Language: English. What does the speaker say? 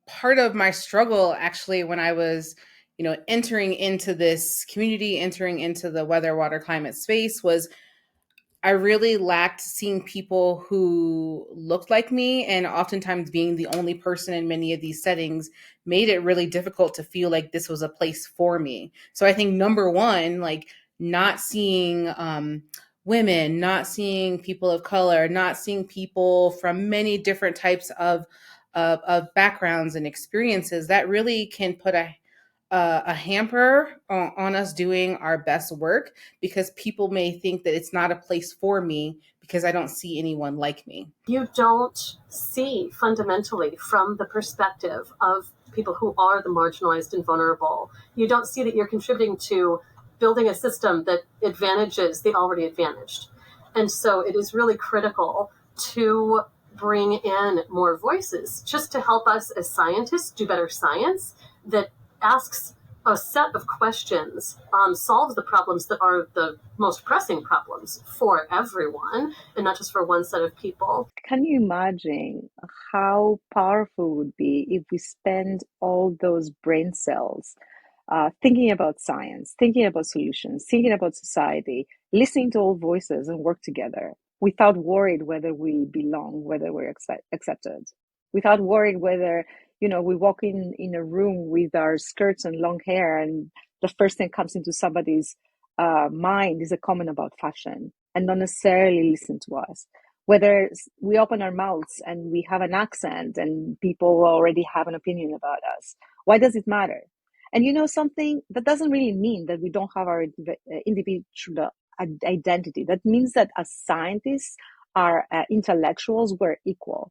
part of my struggle actually when I was, entering into this community, entering into the weather, water, climate space was I really lacked seeing people who looked like me, and oftentimes being the only person in many of these settings made it really difficult to feel like this was a place for me. So I think number one, like not seeing women, not seeing people of color, not seeing people from many different types of backgrounds and experiences, that really can put a hamper on us doing our best work, because people may think that it's not a place for me because I don't see anyone like me. You don't see fundamentally from the perspective of people who are the marginalized and vulnerable. You don't see that you're contributing to building a system that advantages the already advantaged. And so it is really critical to bring in more voices just to help us as scientists do better science that asks a set of questions, solves the problems that are the most pressing problems for everyone and not just for one set of people. Can you imagine how powerful it would be if we spend all those brain cells thinking about science, thinking about solutions, thinking about society, listening to all voices and work together without worried whether we belong, whether we're accepted, without worried whether, we walk in a room with our skirts and long hair and the first thing comes into somebody's mind is a comment about fashion and not necessarily listen to us. Whether we open our mouths and we have an accent and people already have an opinion about us. Why does it matter? And something that doesn't really mean that we don't have our individual identity. That means that as scientists, our intellectuals, we're equal.